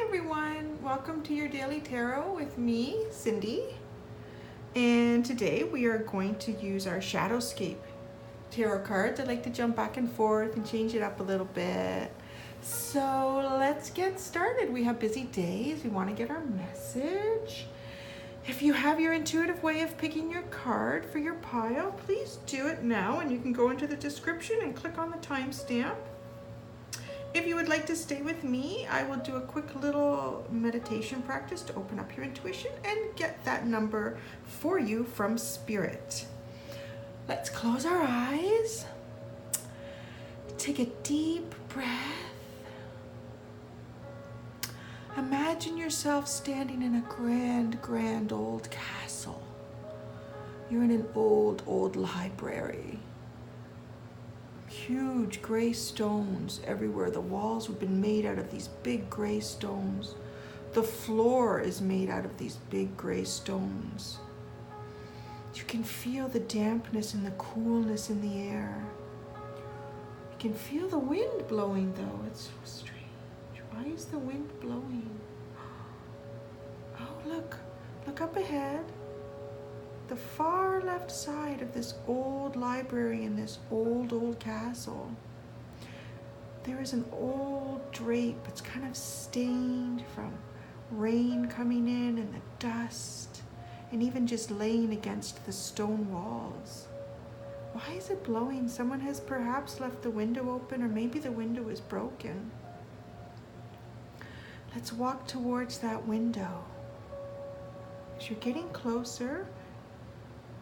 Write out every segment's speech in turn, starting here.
everyone, welcome to your Daily Tarot with me, Cindy. And today we are going to use our Shadowscape tarot cards. I like to jump back and forth and change it up a little bit. So let's get started. We have busy days. We want to get our message. If you have your intuitive way of picking your card for your pile, please do it now, and you can go into the description and click on the timestamp. If you would like to stay with me, I will do a quick little meditation practice to open up your intuition and get that number for you from Spirit. Let's close our eyes. Take a deep breath. Imagine yourself standing in a grand old castle. You're in an old library. Huge gray stones everywhere. The walls have been made out of these big gray stones. The floor is made out of these big gray stones. You can feel the dampness and the coolness in the air. You can feel the wind blowing though. It's so strange. Why is the wind blowing? Oh, look up ahead. The far left side of this old library in this old castle, there is an old drape. It's kind of stained from rain coming in and the dust, and even just laying against the stone walls. Why is it blowing? Someone has perhaps left the window open, or maybe the window is broken. Let's walk towards that window. As you're getting closer,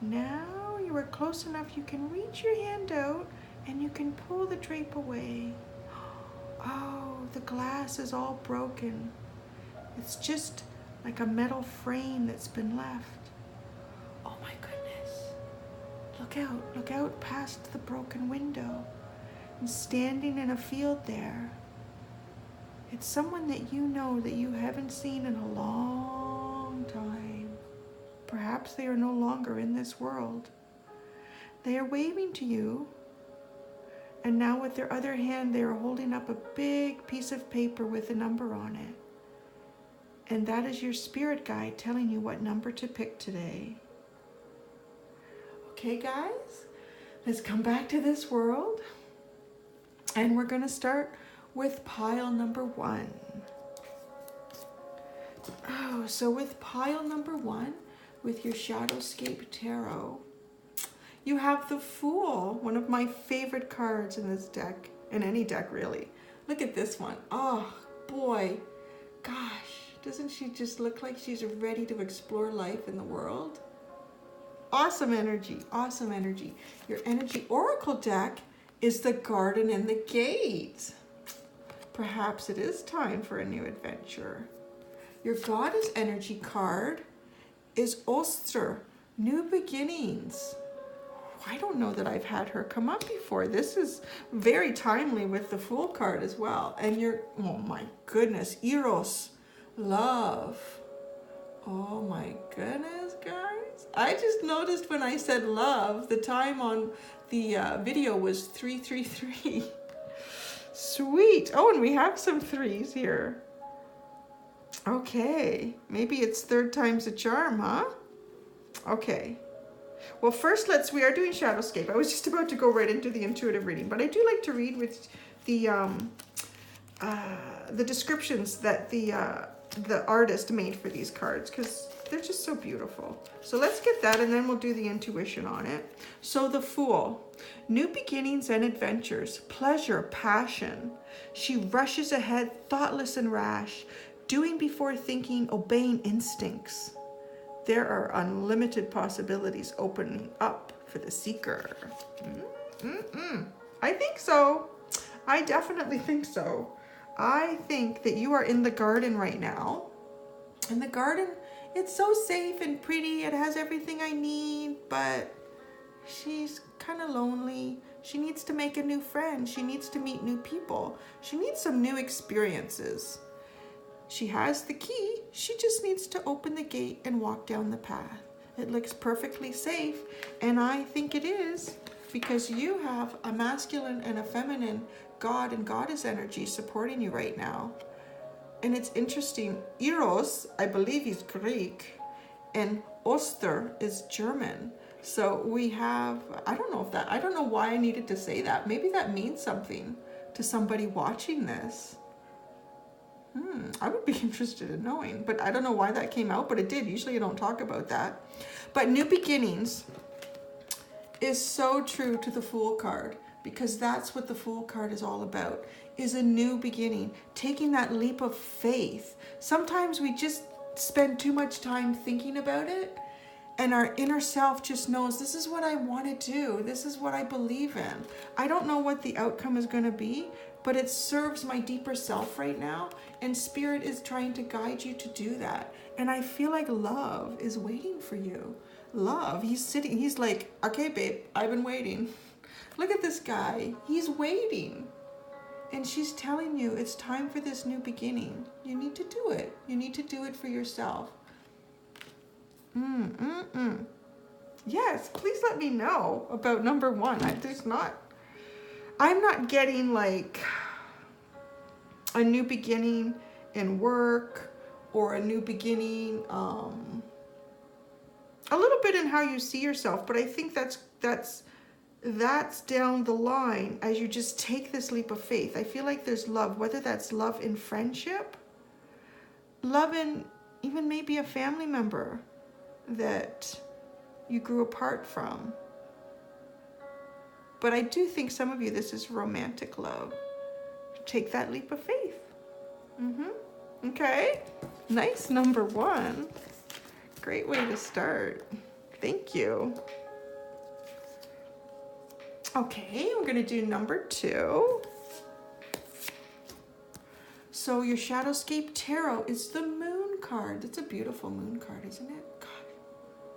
now you are close enough, you can reach your hand out and you can pull the drape away. Oh, the glass is all broken. It's just like a metal frame that's been left. Oh my goodness. Look out past the broken window. And standing in a field there, it's someone that you know that you haven't seen in a long time. Perhaps they are no longer in this world. They are waving to you, and now with their other hand they are holding up a big piece of paper with a number on it. And that is your spirit guide telling you what number to pick today. Okay guys, let's come back to this world, and we're going to start with pile number 1. Oh, so with pile number 1, with your Shadowscape Tarot, you have the Fool, one of my favorite cards in this deck, in any deck really. Look at this one. Oh boy, gosh, doesn't she just look like she's ready to explore life in the world? Awesome energy, awesome energy. Your energy oracle deck is the Garden and the Gate. Perhaps it is time for a new adventure. Your Goddess energy card is Oster, New Beginnings. I don't know that I've had her come up before. This is very timely with the Fool card as well. And your, oh my goodness, Eros, Love. Oh my goodness, guys. I just noticed when I said love, the time on the video was 333. Sweet. Oh, and we have some 3s here. Okay, maybe it's 3rd time's a charm, huh? Okay. Well, first we are doing Shadowscape. I was just about to go right into the intuitive reading, but I do like to read with the descriptions that the artist made for these cards, because they're just so beautiful. So let's get that, and then we'll do the intuition on it. So the Fool, new beginnings and adventures, pleasure, passion. She rushes ahead, thoughtless and rash, doing before thinking, obeying instincts. There are unlimited possibilities opening up for the seeker. I think so. I definitely think so. I think that you are in the garden right now. And the garden, it's so safe and pretty. It has everything I need, but she's kind of lonely. She needs to make a new friend. She needs to meet new people. She needs some new experiences. She has the key. She just needs to open the gate and walk down the path. It looks perfectly safe, and I think it is, because you have a masculine and a feminine God and Goddess energy supporting you right now. And it's interesting. Eros, I believe he's Greek, and Oster is German. So we have, I don't know why I needed to say that. Maybe that means something to somebody watching this. I would be interested in knowing, but I don't know why that came out, but it did. Usually I don't talk about that. But new beginnings is so true to the Fool card, because that's what the Fool card is all about, is a new beginning, taking that leap of faith. Sometimes we just spend too much time thinking about it, and our inner self just knows, this is what I want to do. This is what I believe in. I don't know what the outcome is going to be, but it serves my deeper self right now, and Spirit is trying to guide you to do that. And I feel like love is waiting for you. Love, he's sitting, he's like, okay, babe, I've been waiting. Look at this guy, he's waiting. And she's telling you it's time for this new beginning. You need to do it. You need to do it for yourself. Yes, please let me know about number 1. I'm not getting like a new beginning in work, or a new beginning, a little bit in how you see yourself, but I think that's down the line as you just take this leap of faith. I feel like there's love, whether that's love in friendship, love in even maybe a family member that you grew apart from. But I do think some of you, this is romantic love. Take that leap of faith. Okay, nice number 1. Great way to start. Thank you. Okay, we're gonna do number 2. So your Shadowscape Tarot is the Moon card. That's a beautiful Moon card, isn't it? God,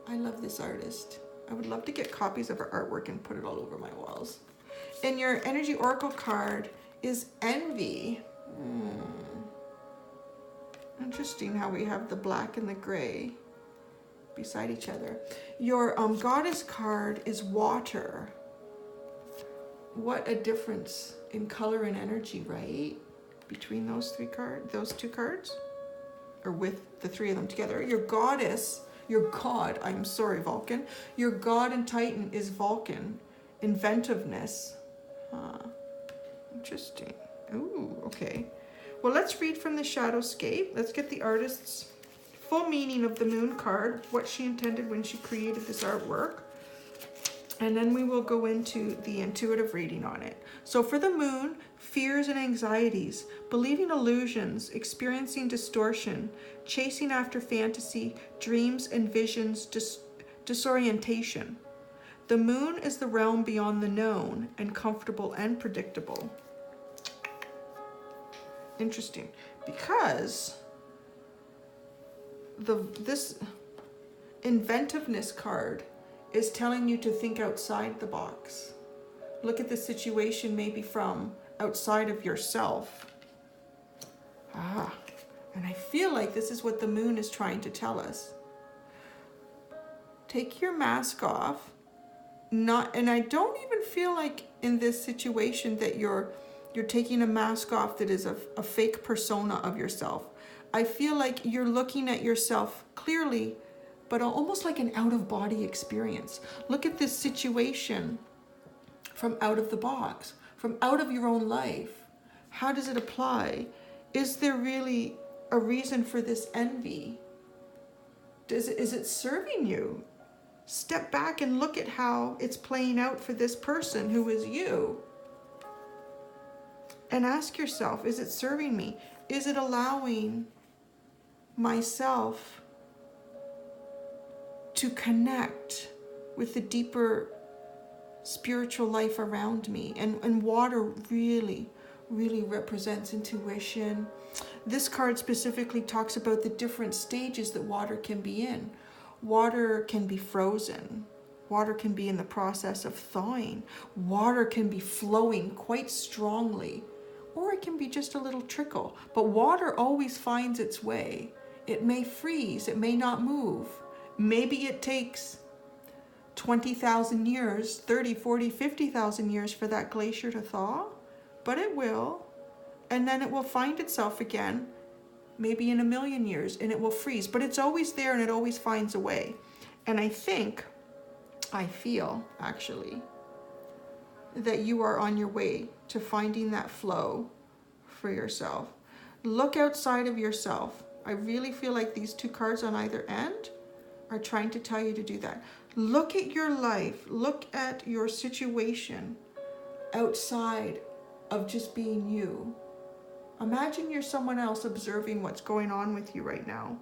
I love this artist. I would love to get copies of her artwork and put it all over my walls. And your Energy Oracle card is Envy. Interesting how we have the black and the gray beside each other. Your Goddess card is Water. What a difference in color and energy, right? Between those two cards, or with the 3 of them together. Your Goddess, your God, I'm sorry, Vulcan. Your God and Titan is Vulcan. Inventiveness. Interesting. Ooh, okay. Well, let's read from the Shadowscape. Let's get the artist's full meaning of the Moon card, what she intended when she created this artwork. And then we will go into the intuitive reading on it. So for the Moon, fears and anxieties, believing illusions, experiencing distortion, chasing after fantasy, dreams and visions, disorientation. The Moon is the realm beyond the known and comfortable and predictable. Interesting, because this inventiveness card is telling you to think outside the box. Look at the situation maybe from outside of yourself. And I feel like this is what the Moon is trying to tell us. Take your mask off. And I don't even feel like in this situation that you're taking a mask off that is a fake persona of yourself. I feel like you're looking at yourself clearly, but almost like an out-of-body experience. Look at this situation from out of the box, from out of your own life. How does it apply? Is there really a reason for this envy? Is it serving you? Step back and look at how it's playing out for this person who is you. And ask yourself, is it serving me? Is it allowing myself to connect with the deeper spiritual life around me? And water really, really represents intuition. This card specifically talks about the different stages that water can be in. Water can be frozen. Water can be in the process of thawing. Water can be flowing quite strongly, or it can be just a little trickle. But water always finds its way. It may freeze, it may not move. Maybe it takes 20,000 years, 30, 40, 50,000 years for that glacier to thaw, but it will. And then it will find itself again maybe in a million years, and it will freeze. But it's always there and it always finds a way. And I feel actually, that you are on your way to finding that flow for yourself. Look outside of yourself. I really feel like these two cards on either end are trying to tell you to do that. Look at your life. Look at your situation outside of just being you. Imagine you're someone else observing what's going on with you right now.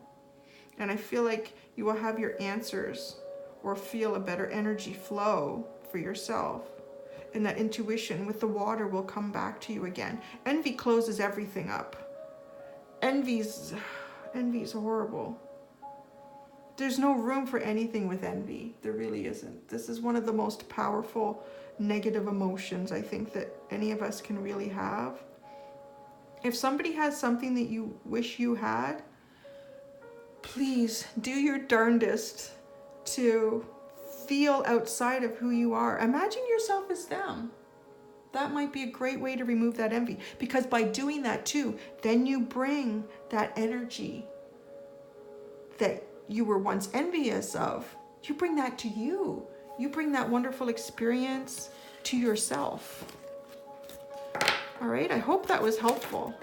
And I feel like you will have your answers or feel a better energy flow for yourself. And that intuition with the water will come back to you again. Envy closes everything up. Envy's horrible. There's no room for anything with envy. There really isn't. This is one of the most powerful negative emotions I think that any of us can really have. If somebody has something that you wish you had, please do your darndest to feel outside of who you are. Imagine yourself as them. That might be a great way to remove that envy, because by doing that too, then you bring that energy that you were once envious of. You bring that to you. You bring that wonderful experience to yourself. All right, I hope that was helpful.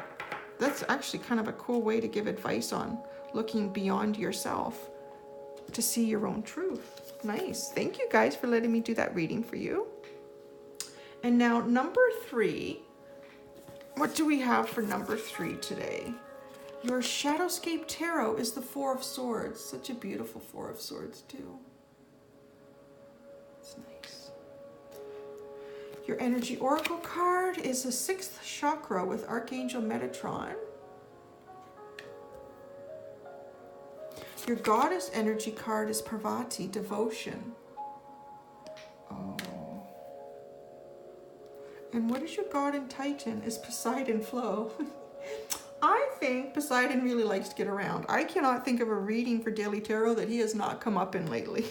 That's actually kind of a cool way to give advice on looking beyond yourself to see your own truth. Nice. Thank you guys for letting me do that reading for you. And now number 3. What do we have for number 3 today? Your Shadowscape Tarot is the 4 of Swords. Such a beautiful 4 of Swords too. It's nice. Your Energy Oracle card is the 6th chakra with Archangel Metatron. Your Goddess Energy card is Parvati, Devotion. Oh. And what is your God in Titan? Is Poseidon, Flow. I think Poseidon really likes to get around. I cannot think of a reading for Daily Tarot that he has not come up in lately.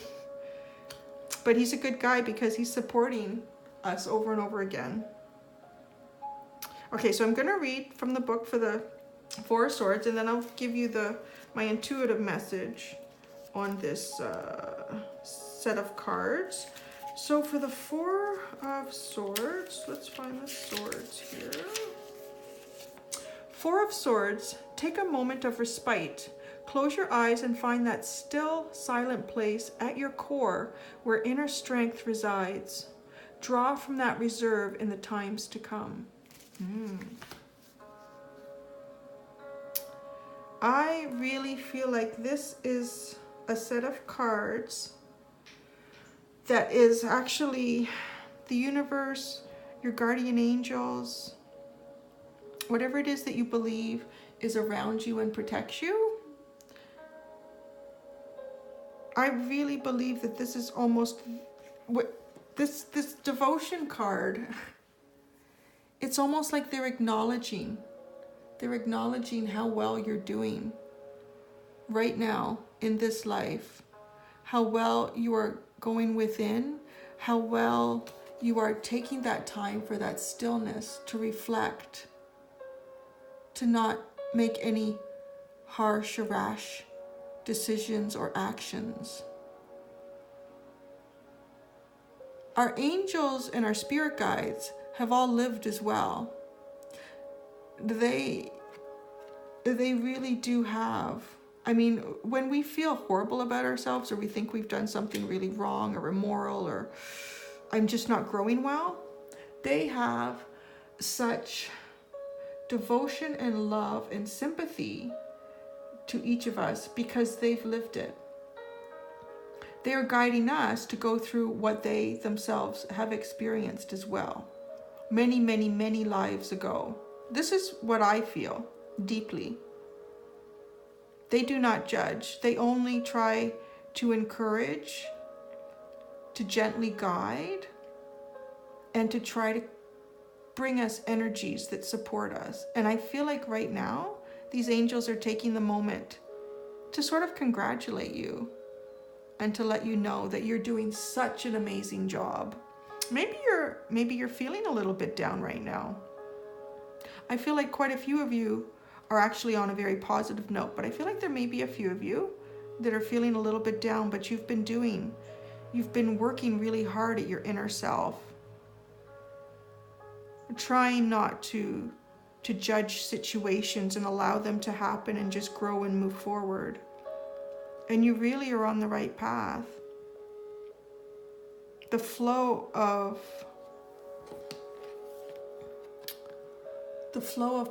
But he's a good guy because he's supporting us over and over again. Okay, so I'm going to read from the book for the 4 of Swords, and then I'll give you my intuitive message on this set of cards. So for the 4 of Swords, let's find the swords here. 4 of Swords, take a moment of respite. Close your eyes and find that still, silent place at your core where inner strength resides. Draw from that reserve in the times to come. I really feel like this is a set of cards that is actually the universe, your guardian angels, whatever it is that you believe is around you and protects you. I really believe that this is almost what this devotion card. It's almost like they're acknowledging how well you're doing right now in this life, how well you are going within, how well you are taking that time for that stillness to reflect, to not make any harsh or rash decisions or actions. Our angels and our spirit guides have all lived as well. They really do have. I mean, when we feel horrible about ourselves, or we think we've done something really wrong or immoral, or I'm just not growing well, they have such devotion and love and sympathy to each of us because they've lived it. They are guiding us to go through what they themselves have experienced as well. Many, many, many lives ago. This is what I feel deeply. They do not judge. They only try to encourage, to gently guide, and to try to bring us energies that support us. And I feel like right now, these angels are taking the moment to sort of congratulate you and to let you know that you're doing such an amazing job. Maybe you're feeling a little bit down right now. I feel like quite a few of you are actually on a very positive note. But I feel like there may be a few of you that are feeling a little bit down, but you've been working really hard at your inner self, trying not to judge situations and allow them to happen and just grow and move forward. And you really are on the right path. The flow of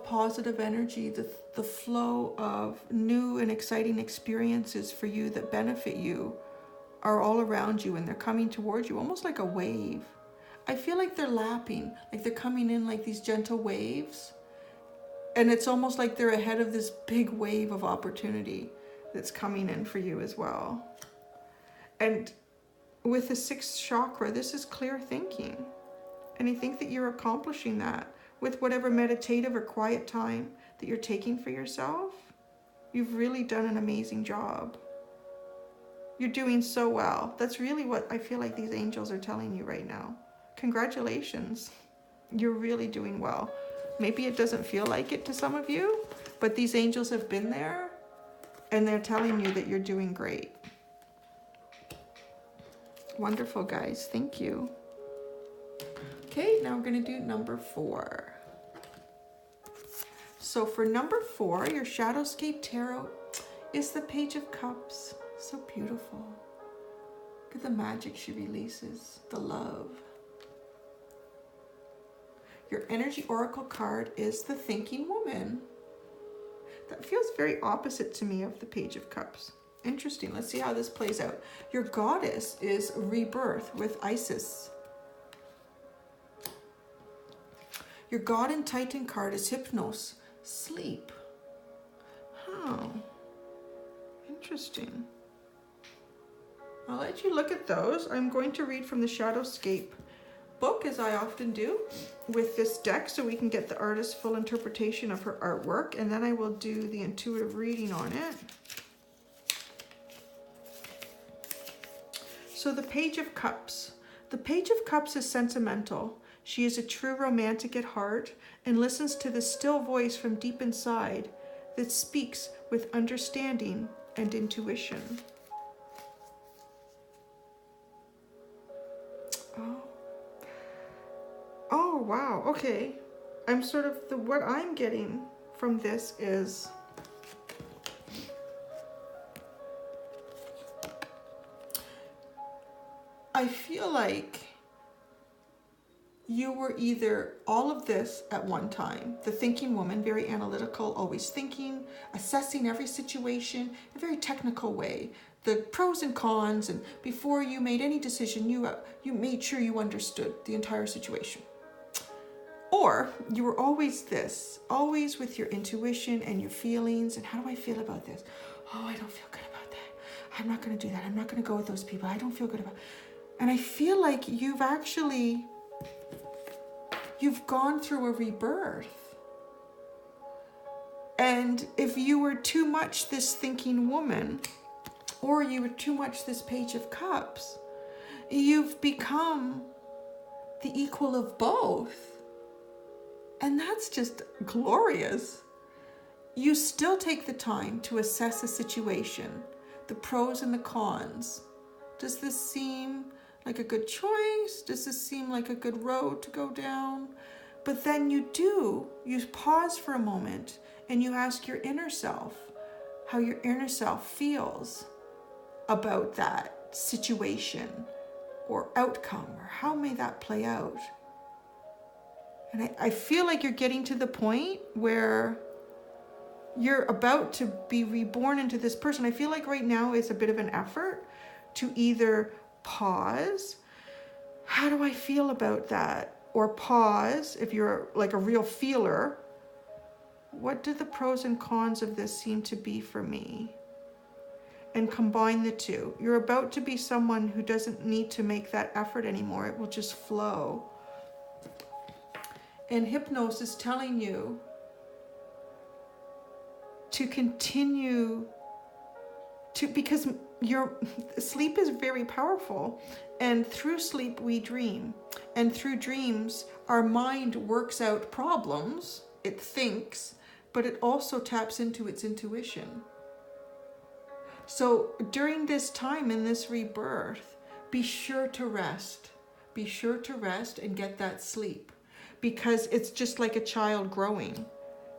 positive energy, the flow of new and exciting experiences for you that benefit you are all around you, and they're coming towards you almost like a wave. I feel like they're lapping, like they're coming in like these gentle waves, and it's almost like they're ahead of this big wave of opportunity that's coming in for you as well. And with the 6th chakra, this is clear thinking, and I think that you're accomplishing that with whatever meditative or quiet time that you're taking for yourself. You've really done an amazing job. You're doing so well. That's really what I feel like these angels are telling you right now. Congratulations. You're really doing well. Maybe it doesn't feel like it to some of you, but these angels have been there and they're telling you that you're doing great. Wonderful, guys. Thank you. Okay, now we're going to do number 4. So for number 4, your Shadowscape Tarot is the Page of Cups. So beautiful. Look at the magic she releases, the love. Your energy oracle card is the Thinking Woman. That feels very opposite to me of the Page of Cups. Interesting. Let's see how this plays out. Your goddess is Rebirth with Isis. Your God and Titan card is Hypnos, sleep. Huh. Interesting. I'll let you look at those. I'm going to read from the Shadowscape book, as I often do, with this deck, so we can get the artist's full interpretation of her artwork, and then I will do the intuitive reading on it. So the Page of Cups. The Page of Cups is sentimental. She is a true romantic at heart and listens to the still voice from deep inside that speaks with understanding and intuition. Oh, wow. Okay. I'm sort of, what I'm getting from this is I feel like you were either all of this at one time, the thinking woman, very analytical, always thinking, assessing every situation, a very technical way, the pros and cons, and before you made any decision, you made sure you understood the entire situation. Or you were always this, always with your intuition and your feelings, and how do I feel about this? Oh, I don't feel good about that. I'm not going to do that. I'm not going to go with those people. I don't feel good about it. And I feel like you've gone through a rebirth. And if you were too much this thinking woman, or you were too much this Page of Cups, you've become the equal of both. And that's just glorious. You still take the time to assess a situation, the pros and the cons. Does this seem like a good choice? Does this seem like a good road to go down? But then you pause for a moment and you ask your inner self how your inner self feels about that situation or outcome, or how may that play out. And I feel like you're getting to the point where you're about to be reborn into this person. I feel like right now is a bit of an effort to either pause, how do I feel about that? Or pause, if you're like a real feeler, what do the pros and cons of this seem to be for me? And combine the two. You're about to be someone who doesn't need to make that effort anymore. It will just flow. And Hypnos is telling you to continue to, because your sleep is very powerful, and through sleep we dream, and through dreams our mind works out problems, it thinks, but it also taps into its intuition. So during this time in this rebirth, be sure to rest. Be sure to rest and get that sleep, because it's just like a child growing.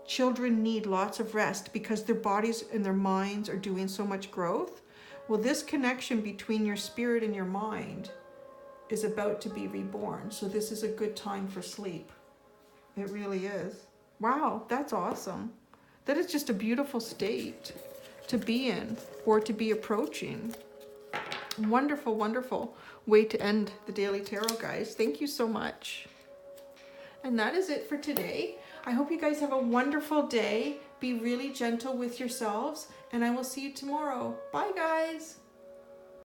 Children need lots of rest because their bodies and their minds are doing so much growth. Well, this connection between your spirit and your mind is about to be reborn. So this is a good time for sleep. It really is. Wow, that's awesome. That is just a beautiful state to be in or to be approaching. Wonderful, wonderful way to end the Daily Tarot, guys. Thank you so much. And that is it for today. I hope you guys have a wonderful day. Be really gentle with yourselves, and I will see you tomorrow. Bye, guys.